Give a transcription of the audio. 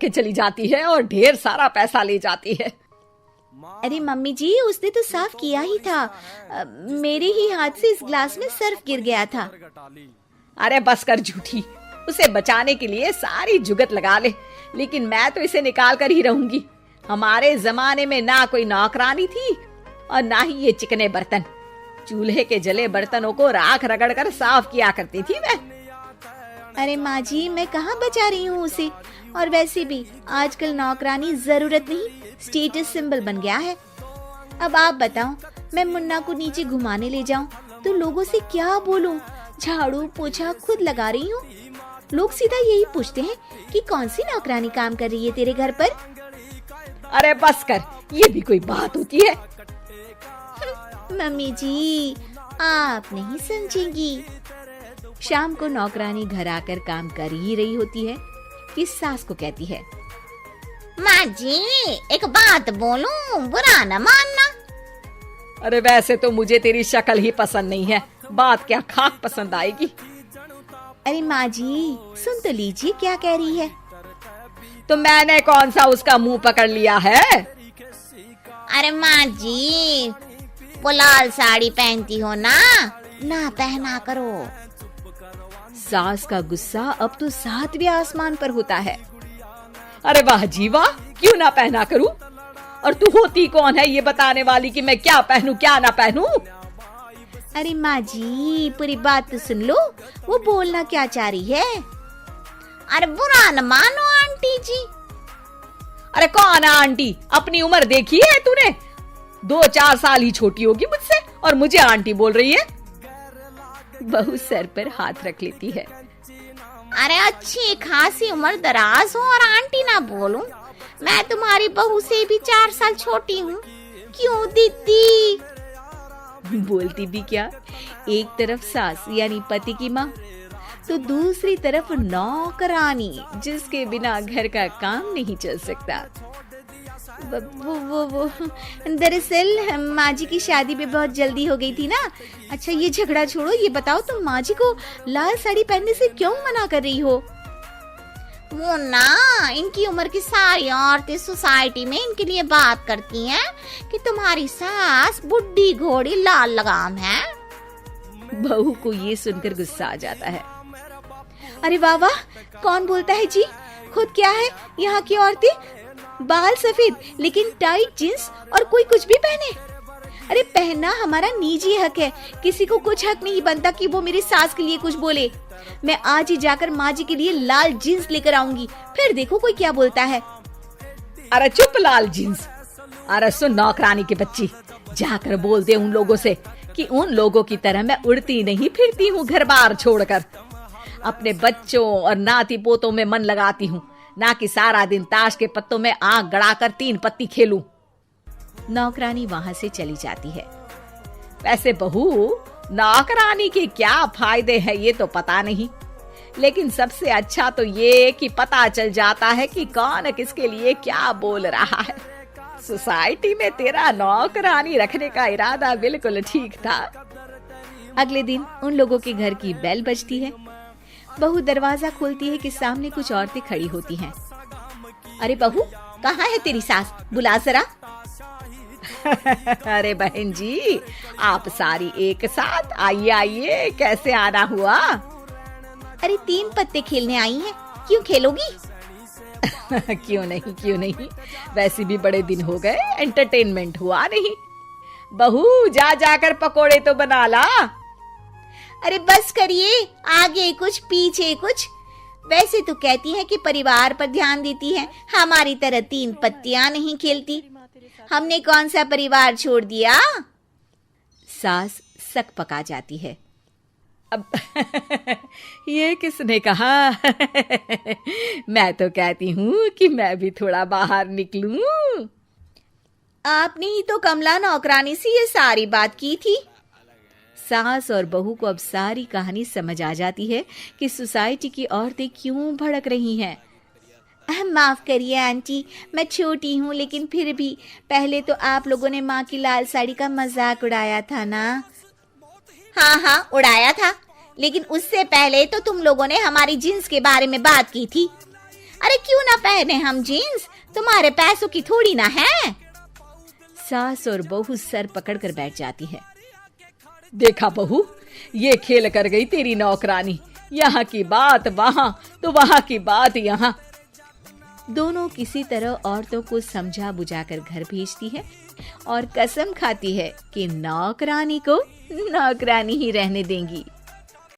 के चली जाती है और ढेर सारा पैसा ले जाती है। अरे मम्मी जी, उसने तो साफ किया ही था। मेरे ही हाथ से इस ग्लास में सर्फ गिर गया था। अरे बस कर झूठी, उसे बचाने के लिए सारी जुगत लगा ले, लेकिन मैं तो इसे निकाल कर ही रहूंगी। हमारे जमाने में ना कोई नौकरानी थी और ना ही ये चिकने बर्तन। चूल्हे के जले बर्तनों को राख रगड़ कर साफ किया करती थी मैं। अरे माँ जी, मैं कहाँ बचा रही हूँ उसे। और वैसे भी आजकल नौकरानी जरूरत नहीं, स्टेटस सिंबल बन गया है। अब आप बताओ, मैं मुन्ना को नीचे घुमाने ले जाऊं तो लोगों से क्या बोलूं? झाड़ू पोछा खुद लगा रही हूँ। लोग सीधा यही पूछते हैं कि कौन सी नौकरानी काम कर रही है तेरे घर पर। अरे बस कर, ये भी कोई बात होती है? मम्मी जी, आप नहीं समझेंगी। शाम को नौकरानी घर आकर काम कर ही रही होती है कि सास को कहती है, माँ जी एक बात बोलूं, बुरा न मानना। अरे वैसे तो मुझे तेरी शक्ल ही पसंद नहीं है, बात क्या खाक पसंद आएगी। अरे माँ जी, सुन तो लीजिए क्या कह रही है। तो मैंने कौन सा उसका मुंह पकड़ लिया है? अरे माँ जी, वो लाल साड़ी पहनती हो ना पहना करो। सास का गुस्सा अब तो 7वें आसमान पर होता है। अरे वाह जी वाह, क्यों ना पहना करूं? और तू होती कौन है ये बताने वाली कि मैं क्या पहनूं क्या ना पहनूं? अरे माँ जी, पूरी बात तो सुन लो, वो बोलना क्या चाह रही है। अरे बुरा न मानो आंटी जी। अरे कौन है आंटी? अपनी उम्र देखी है तूने? 2-4 साल ही छोटी होगी मुझसे और मुझे आंटी बोल रही है। बहू सर पर हाथ रख लेती है। अरे अच्छी खासी उम्र दराज हो और आंटी ना बोलूं? मैं तुम्हारी बहू से भी 4 साल छोटी हूँ। क्यों दीदी? बोलती भी क्या, एक तरफ सास यानी पति की माँ, तो दूसरी तरफ नौकरानी जिसके बिना घर का काम नहीं चल सकता। वो दरअसल माँ जी की शादी में बहुत जल्दी हो गई थी ना। अच्छा ये झगड़ा छोड़ो, ये बताओ तुम माँ जी को लाल साड़ी पहनने से क्यों मना कर रही हो? वो ना, इनकी उम्र की सारी औरतें सोसाइटी में इनके लिए बात करती हैं कि तुम्हारी सास बुढ़ी घोड़ी लाल लगाम है। बहू को ये सुनकर गुस्सा आ जाता है। अरे वाह वाह, कौन बोलता है जी? खुद क्या है यहाँ की औरतें, बाल सफेद लेकिन टाइट जींस और कोई कुछ भी पहने। अरे पहनना हमारा निजी हक है, किसी को कुछ हक नहीं बनता कि वो मेरी सास के लिए कुछ बोले। मैं आज ही जाकर माँ जी के लिए लाल जींस लेकर आऊंगी, फिर देखो कोई क्या बोलता है। अरे चुप लाल जींस। अरे सुन नौकरानी की बच्ची, जाकर बोल दे उन लोगों से कि उन लोगों की तरह मैं उड़ती नहीं फिरती हूँ घर बार छोड़कर। अपने बच्चों और नाती पोतों में मन लगाती हूँ, ना कि सारा दिन ताश के पत्तों में आंख गड़ाकर 3 पत्ती खेलूं। नौकरानी वहां से चली जाती है। वैसे बहू, नौकरानी के क्या फायदे हैं ये तो पता नहीं, लेकिन सबसे अच्छा तो ये कि पता चल जाता है कि कौन किसके लिए क्या बोल रहा है। सोसाइटी में तेरा नौकरानी रखने का इरादा बिल्कुल ठीक था। अगले दिन उन लोगों के घर की बेल बजती है। बहू दरवाजा खोलती है कि सामने कुछ औरतें खड़ी होती हैं। अरे बहू, कहाँ है तेरी सास? बुला जरा। अरे बहन जी, आप सारी एक साथ आइए आइए, कैसे आना हुआ? अरे 3 पत्ते खेलने आई हैं, क्यों खेलोगी? क्यों नहीं, वैसे भी बड़े दिन हो गए, एंटरटेनमेंट हुआ नहीं। बहू जा जाकर पकोड़े तो बना ला। अरे बस करिए, आगे कुछ पीछे कुछ। वैसे तो कहती है कि परिवार पर ध्यान देती है, हमारी तरह 3 पत्तियां नहीं खेलती। हमने कौन सा परिवार छोड़ दिया? सास सक पका जाती है। अब ये किसने कहा? मैं तो कहती हूँ कि मैं भी थोड़ा बाहर निकलूं। आपने ही तो कमला नौकरानी से ये सारी बात की थी। सास और बहू को अब सारी कहानी समझ आ जाती है कि सोसाइटी की औरतें क्यों भड़क रही हैं। माफ करिए आंटी, मैं छोटी हूँ, लेकिन फिर भी पहले तो आप लोगों ने माँ की लाल साड़ी का मजाक उड़ाया था ना। हाँ उड़ाया था, लेकिन उससे पहले तो तुम लोगों ने हमारी जींस के बारे में बात की थी। अरे क्यों ना पहने हम जीन्स, तुम्हारे पैसों की थोड़ी ना है। सास और बहू सर पकड़कर बैठ जाती है। देखा बहू, ये खेल कर गई तेरी नौकरानी, यहाँ की बात वहां तो वहां की बात यहाँ। दोनों किसी तरह औरतों को समझा बुझाकर घर भेजती है और कसम खाती है कि नौकरानी को नौकरानी ही रहने देंगी।